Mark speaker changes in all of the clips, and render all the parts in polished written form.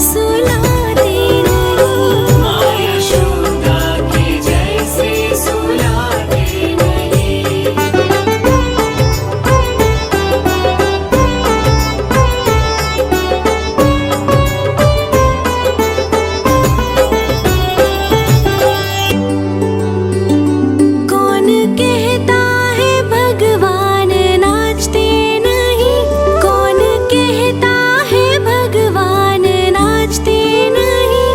Speaker 1: सुलाते नहीं।
Speaker 2: माँ यशोदा के जैसे सुलाते नहीं।
Speaker 1: कौन कहता है भगवान नाचते नहीं? कौन कहता है भगवान नाचते नहीं?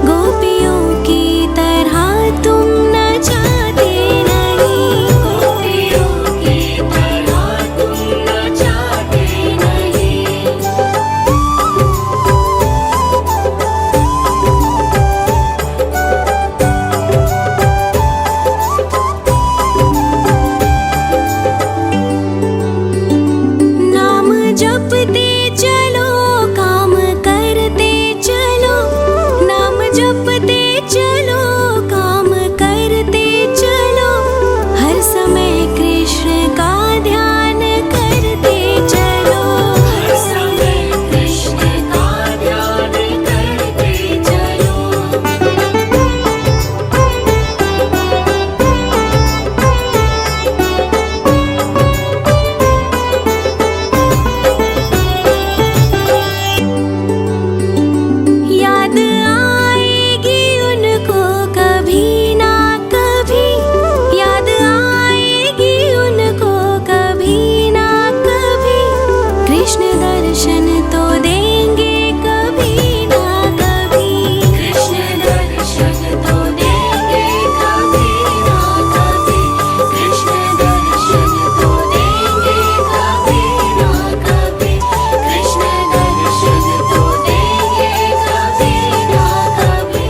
Speaker 1: गोपियों की तरह तुम नचाते नहीं।
Speaker 2: गोपियों की तरह तुम नचाते नहीं।
Speaker 1: नाम जपते चलो, काम करते चलो। नाम जपते चलो, काम करते चलो। हर समय कृष्ण का ध्यान करते चलो।
Speaker 2: हर समय कृष्ण का ध्यान करते चलो।
Speaker 1: याद आएगी उनको कभी ना कभी। याद आएगी उनको कभी ना कभी। कृष्ण दर्शन तो देंगे कभी ना कभी।
Speaker 2: कृष्ण दर्शन तो देंगे कभी ना कभी। कृष्ण दर्शन तो देंगे कभी ना कभी। कृष्ण दर्शन तो देंगे कभी ना कभी।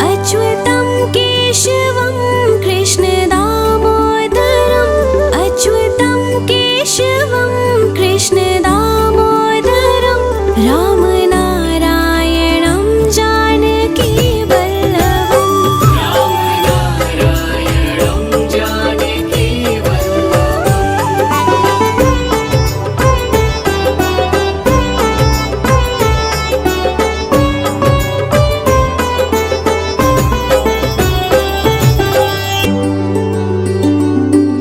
Speaker 1: अच्युतं केशवं कृष्ण दामोदरम्। अच्युतं केशवं कृष्ण दामोदरम्। राम नारायणं जानकी वल्लभम्।
Speaker 2: राम नारायणं जानकी वल्लभम्।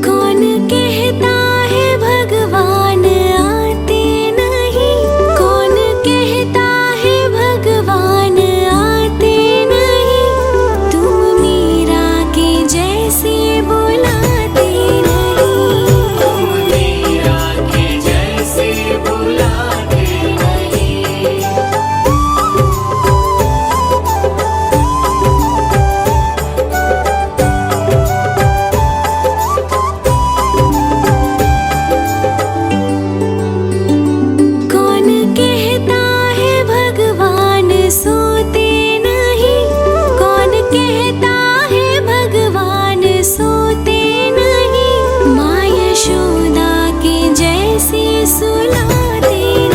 Speaker 1: कौन कहता है भगवान आते नहीं? कौन कहता है भगवान आते नहीं? तुम मीरा के जैसे बुलाते नहीं।
Speaker 2: तुम मीरा के जैसे बुलाते नहीं।
Speaker 1: कौन कहता है भगवान सोते नहीं? कौन कहता है भगवान सोते नहीं? माँ यशोदा के जैसे सुलाते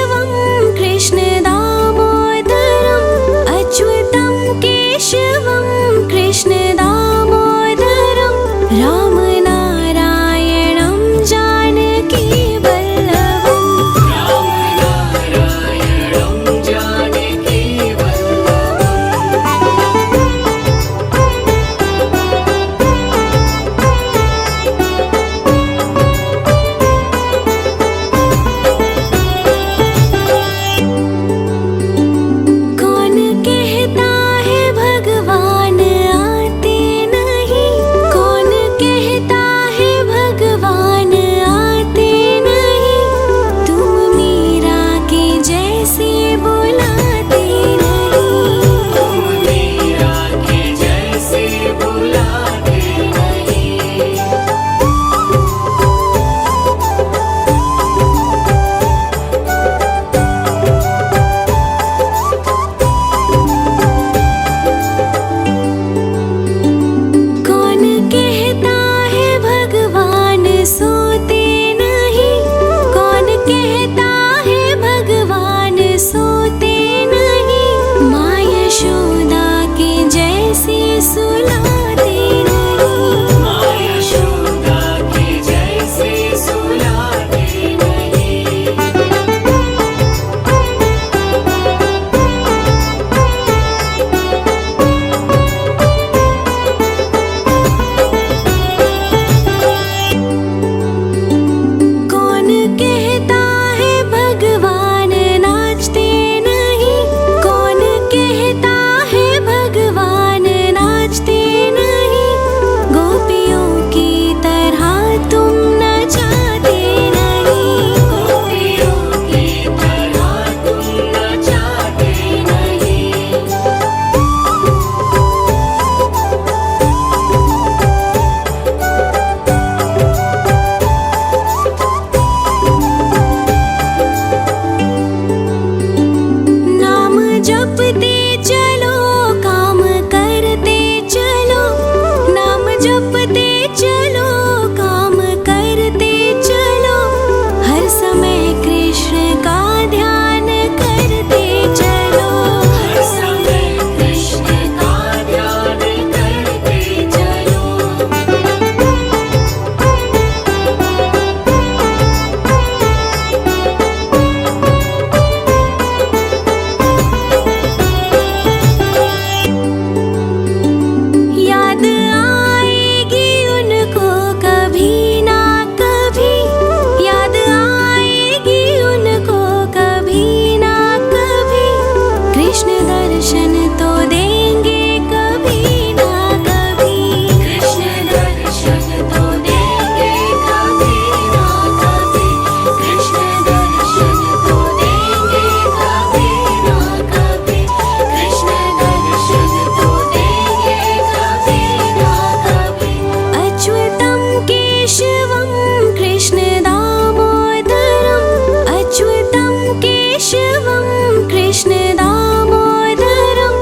Speaker 1: केशवं कृष्ण दामोदरम् अच्युतं केशवं कृष्ण दामोदरं राम नारायणं जानकी वल्लभम्
Speaker 2: राम नारायणं जानकी
Speaker 1: कौन कहता है भगवान आते नहीं कौन कहता है भगवान आते नहीं तुम मीरा के जैसे बुलाते नहीं
Speaker 2: तुम मीरा के जैसे बुलाते नहीं
Speaker 1: कौन कहता है भगवान सोते नहीं कौन कहता है भगवान सोते नहीं माँ यशोदा के जैसे सुलाते नहीं
Speaker 2: माँ यशोदा के जैसे सुलाते नहीं
Speaker 1: कौन कहता है भगवान नाचते नहीं कौन कहता है भगवान नाचते नहीं गोपियों की तरह तुम नचाते नहीं
Speaker 2: गोपियों की तरह तुम नचाते नहीं
Speaker 1: नाम जपते चलो काम करते चलो नाम जपते चलो काम करते चलो हर समय कृष्ण का ध्यान करते चलो
Speaker 2: हर समय कृष्ण का ध्यान करते चलो
Speaker 1: याद आएगी उनको कभी ना कभी याद आएगी उनको कभी ना कभी कृष्ण दर्शन तो देंगे कभी ना कभी
Speaker 2: कृष्ण दर्शन तो देंगे कभी ना कभी कृष्ण दर्शन तो देंगे कभी ना कभी कृष्ण दर्शन तो देंगे कभी ना कभी
Speaker 1: अच्युतं केशवं कृष्ण दामोदरम् अच्युतं केशवं कृष्ण दामोदरं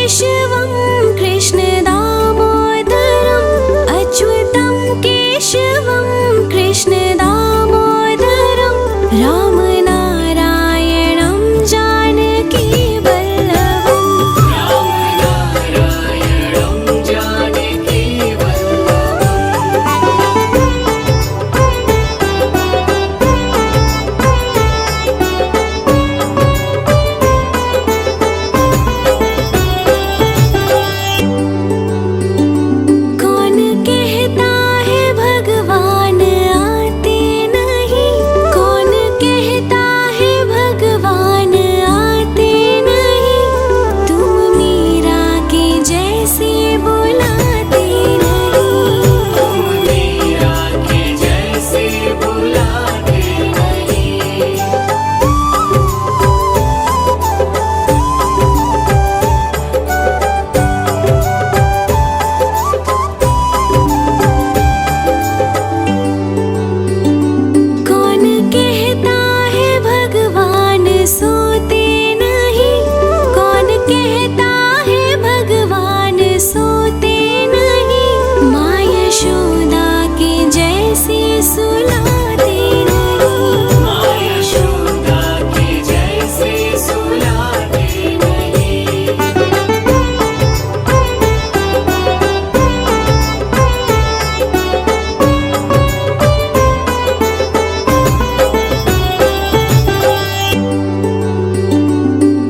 Speaker 1: केशवं कृष्ण दामोदरम् अच्युतं केशवं कृष्ण दामोदरं रामनारायणं जानकी वल्लभम्
Speaker 2: रामनारायणं जानकी
Speaker 1: कौन कहता है भगवान आते नहीं, कौन कहता है भगवान आते नहीं, तुम मीरा के जैसे बुलाते नहीं,
Speaker 2: तुम मीरा के जैसे बुलाते नहीं।
Speaker 1: कौन कहता है भगवान सोते नहीं, कौन कहता है भगवान सोते नहीं, माँ यशोदा के जैसे सुलाते नहीं,
Speaker 2: माँ यशोदा के जैसे सुलाते नहीं।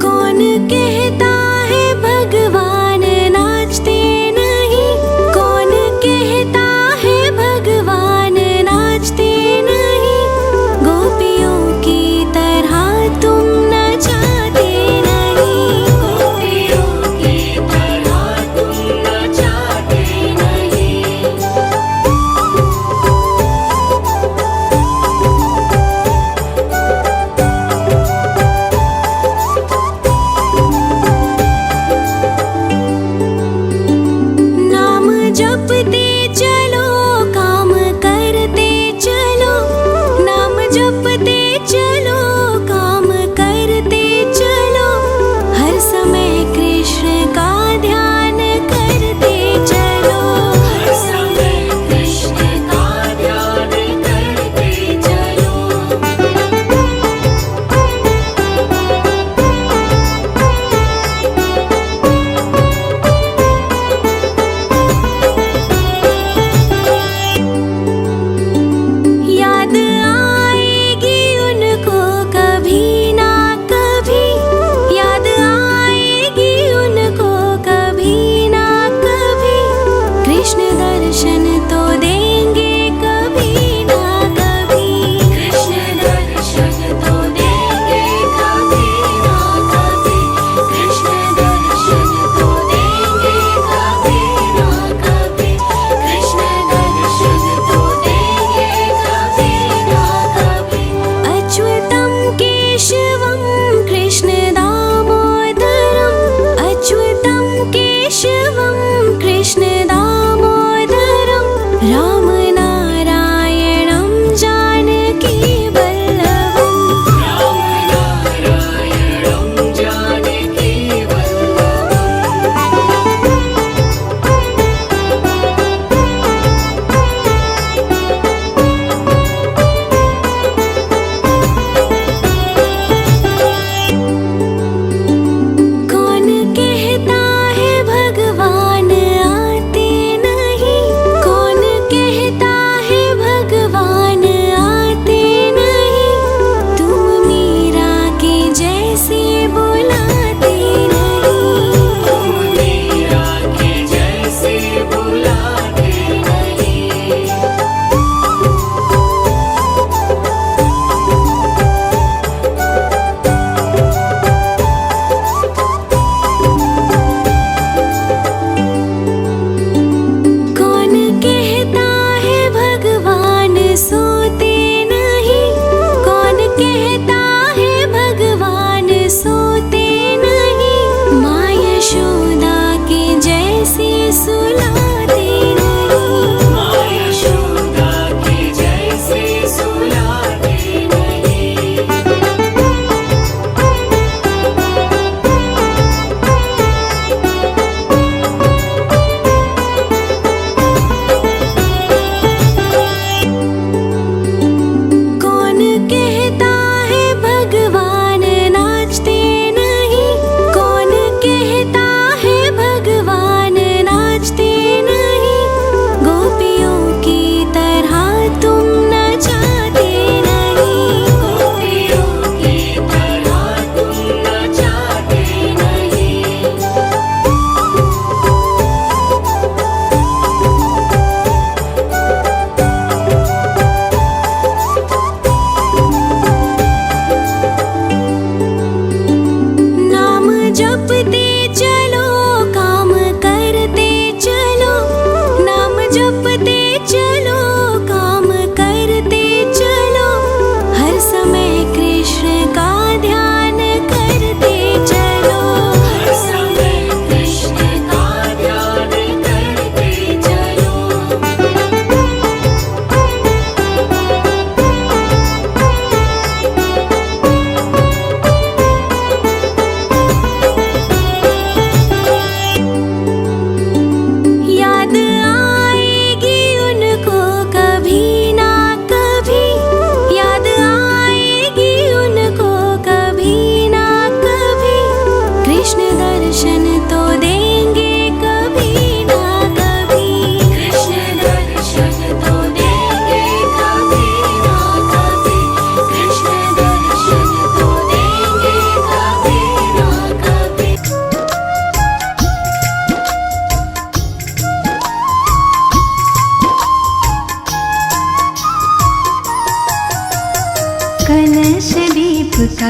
Speaker 1: कौन कहता है भगवान नाचते नहीं, कौन कहता है भगवान नाचते नहीं, गोपियों की तरह तुम नचाते नहीं,
Speaker 2: गोपियों की तरह तुम नचाते नहीं।
Speaker 1: नाम जपते चलो काम करते चलो, नाम जपते चलो काम करते चलो, हर समय कृष्ण का ध्यान करते चलो,
Speaker 2: हर समय कृष्ण का ध्यान करते चलो।
Speaker 1: याद आएगी उनको कभी ना कभी, याद आएगी उनको कभी ना कभी, कृष्ण दर्शन तो देंगे कभी ना कभी,
Speaker 2: कृष्ण दर्शन तो देंगे कभी ना कभी, कृष्ण दर्शन तो देंगे कभी ना कभी, कृष्ण दर्शन तो देंगे कभी ना कभी।
Speaker 1: अच्युतं केशवं कृष्ण दामोदरम् अच्युतं केशवं कृष्ण दामोदरं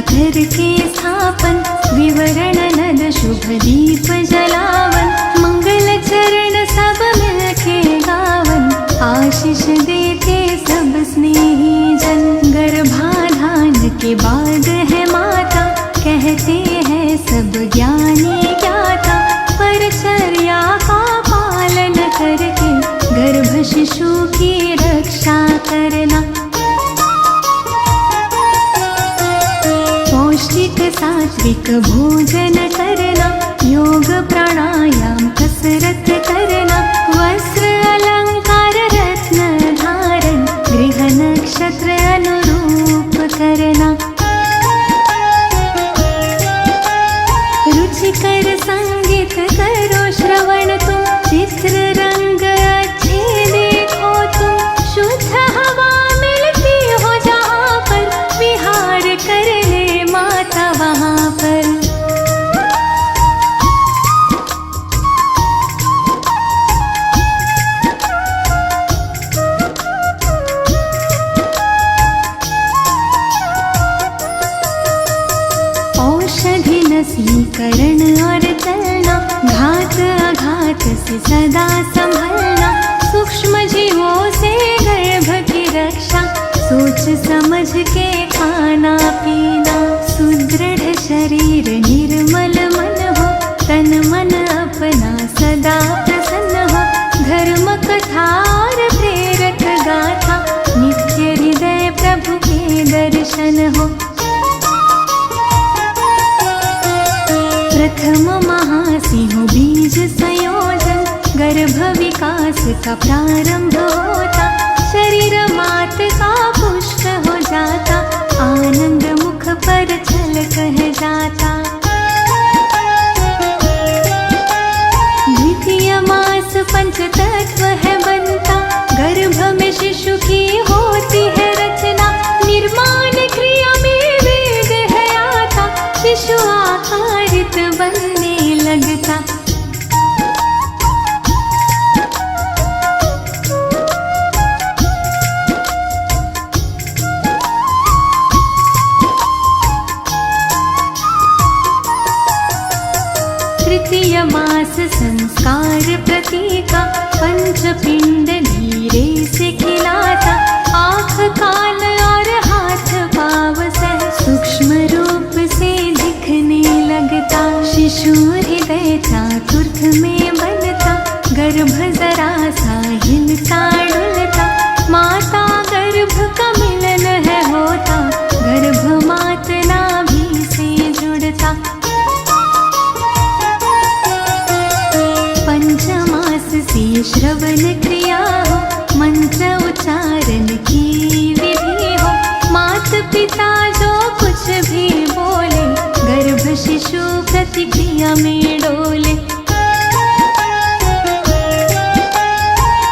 Speaker 1: प्रतिष्ठा करके स्थापन, विवरण नद शुभ दीप जलावन, मंगल चरण सब मिलके गावन, आशीष देते सब स्नेही जन। गर्भाधान के बाद है माता, कहते हैं सब ज्ञानी ज्ञाता, परचर्या का पालन करके गर्भ शिशु की रक्षा करना। पौष्टिक सात्विक भोजन करना, योग प्राणायाम कसरत करना, वस्त्र अलंकार रत्न धारण, गृह नक्षत्र अनुरूप करना। रुचिकर संगीत करो श्रवण तुम, चित्र रंग अच्छे देखो तुम, शुद्ध हवा मिलती हो जहाँ पर, विहार कर ले माता वहाँ पर। औषधि नसीकरण और चलना, घात आघात से सदा संभलना, सूक्ष्म जीवों से गर्भ की रक्षा, सोच समझ के खाना पीना। सुदृढ़ शरीर निर्मल मन हो, तन मन अपना सदा प्रसन्न हो, धर्म कथा और प्रेरक गाथा, नित्य हृदय प्रभु के दर्शन हो। प्रथम महासिंह बीज संयोजन, गर्भ विकास का प्रारंभ होता, शरीर मात का पुष्ट हो जाता, आनंद मुख पर छल कह जाता। द्वितीय मास पंचतत्व है बनता, गर्भ में शिशु की होती है रचना, निर्माण क्रिया में वेद है आता, शिशु आकारित बनने लगता। तृतीय मास संस्कार प्रतीका, पंचपिंड नीरे से खिलाता, आँख कान और हाथ पाँव सह सूक्ष्म रूप से दिखने लगता। शिशु हृदय चातुर्थ में बनता, गर्भ जरा सा हिलता डुलता, माता गर्भ का मिलन है होता, गर्भ मात नाभि से जुड़ता। पंचमास से श्रवण क्रिया हो, मंत्र उच्चारण की विधि हो, मात पिता जो कुछ भी बोले, गर्भ शिशु प्रतिक्रिया में डोले।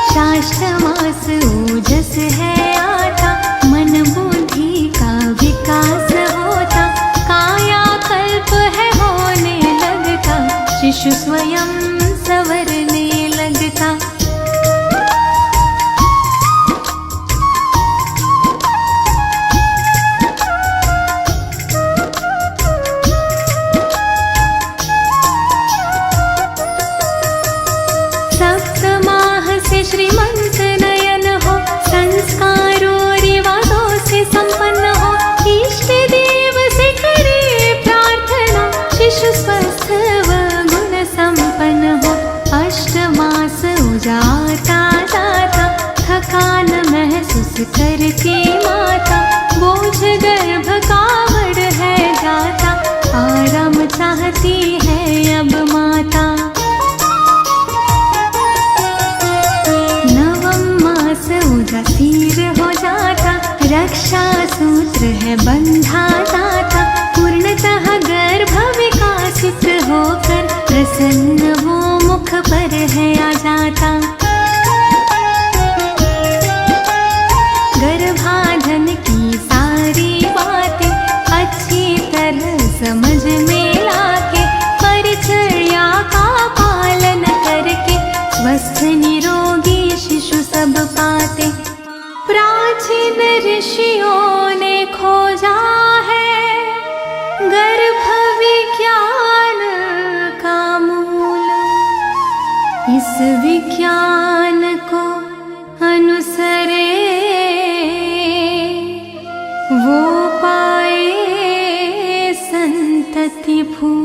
Speaker 1: शाष्टमास ओजस है आता, मन बुद्धि का विकास होता, कायाकल्प है होने लगता, शिशु स्वयं संवरने लगता। सप्तमाह से श्रीमंत नयन हो, संस्कारों रिवाजों से संपन्न हो, इष्ट देव से करे प्रार्थना, शिशु स्वस्थ व गुण संपन्न हो। अष्टमास उजाता जाता, थकान महसूस करती माता, बोझ गर्भ का बढ़ है जाता, आराम चाहती है अब माता। उदासीर हो जाता, रक्षा सूत्र है बंधा जाता, पूर्णतः गर्भ विकासित होकर प्रसन्न वो मुख पर है आ जाता। गर्भाधान की सारी बातें अच्छी तरह समझ में लाके, परिचर्या का पालन करके, स्वस्थ निरोगी शिशु सब पाते। प्राचीन ऋषियों ने खोजा है जिस विज्ञान को अनुसरे वो पाए संतति फूल।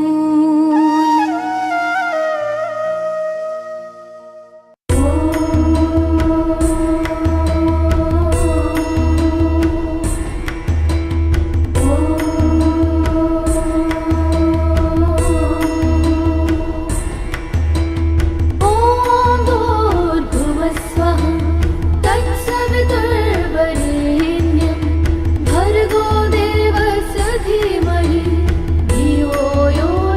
Speaker 2: भर्गो देवस्य धीमहि धियो यो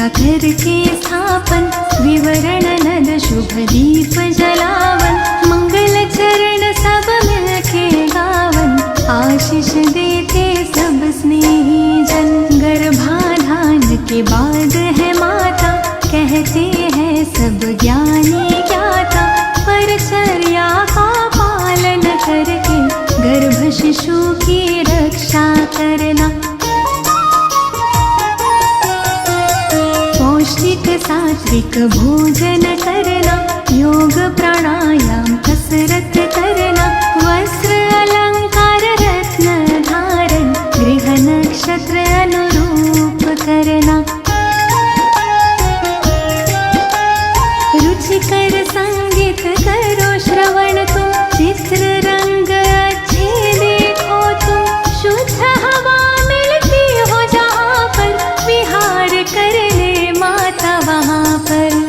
Speaker 1: का करके स्थापन, विवरण नद शुभ दीप जलावन, मंगल चरण सब मिलके गावन, आशीष देते सब स्नेही जन। गर्भाधान के बाद है माता, कहते हैं सब ज्ञानी ज्ञाता, परचर्या का पालन करके गर्भ शिशु की रक्षा करना। पौष्टिक सात्विक भोजन करना, योग प्राणायाम कसरत करना, वस्त्र अलंकार रत्न धारण, गृह नक्षत्र अनुरूप करना। रुचिकर संगीत करो श्रवण तुम, चित्र रंग अच्छे देखो तुम, शुद्ध हवा मिलती हो जहाँ पर, विहार कर ले माता वहाँ पर।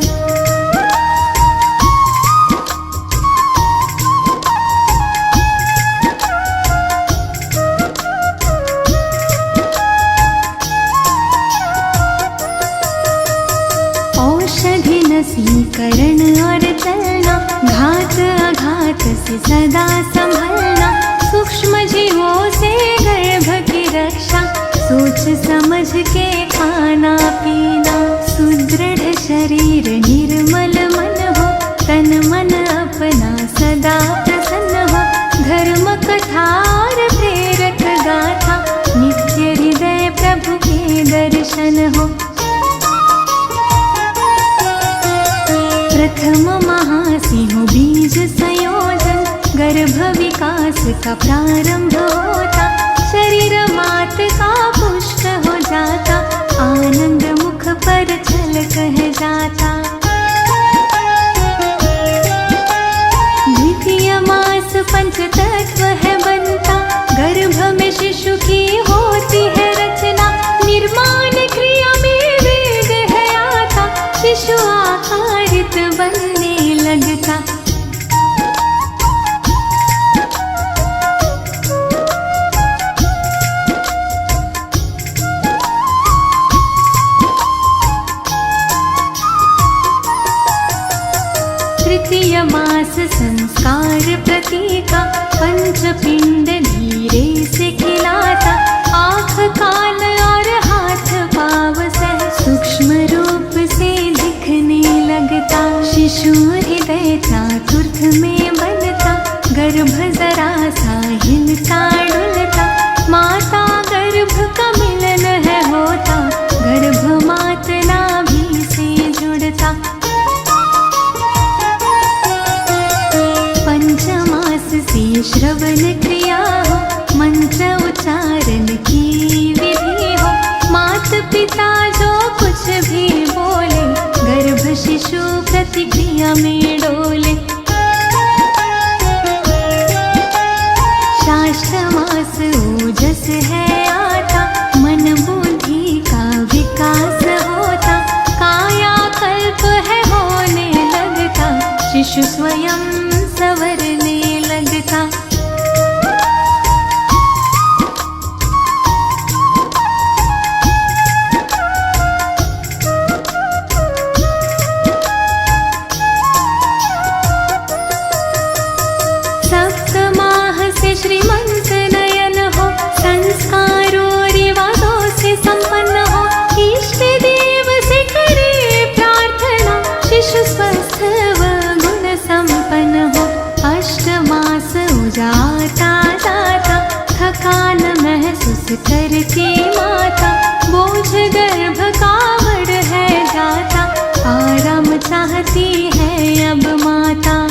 Speaker 1: औषधि नसीकरण और चलना, घात आघात से सदा संभलना, सूक्ष्म जीवों से गर्भ की रक्षा, सोच समझ के खाना पीना। सुदृढ़ शरीर निर्मल मन हो, तन मन अपना सदा प्रसन्न हो, धर्म कथा और प्रेरक गाथा, नित्य हृदय प्रभु के दर्शन हो। प्रथम महासिंह बीज संयोजन, गर्भ विकास का प्रारंभ होता, शरीर मात का पुष्ट हो जाता, आनंद मुख पर छल कह जाता। द्वितीय मास पंच तत्व है बनता, गर्भ में शिशु की होती है रचना, निर्माण क्रिया में वेग है आता, शिशु आकारित बनने लगता। तृतीय मास संस्कार प्रतीका, पंचपिंड धीरे से खिलाता, आँख कान और हाथ पाव सह सूक्ष्म रूप से दिखने लगता, शिशु हृदय चातुर्थ में बनता, गर्भ जरा सा हिलता डुलता, माता गर्भ का मिलन है होता, गर्भ मात नाभि से जुड़ता। पंचमास से श्रवण क्रिया हो, मंत्र उच्चारण की विधि हो, मात पिता जो कुछ भी बोले, गर्भ शिशु प्रतिक्रिया में डोले। शास्त्र मास ओजस है आता, मन बुद्धि का विकास होता, काया कल्प है होने लगता, शिशु स्वयं संवरने लगता। सप्तमाह से श्रीमंत नयन हो, संस्कारों रिवाजों से संपन्न हो, इष्ट देव से करे प्रार्थना, शिशु स्वस्थ व गुण संपन्न हो। अष्टमास उजाता जाता, थकान महसूस करके माता, बोझ गर्भ का बढ़ है जाता, आराम चाहती है अब माता।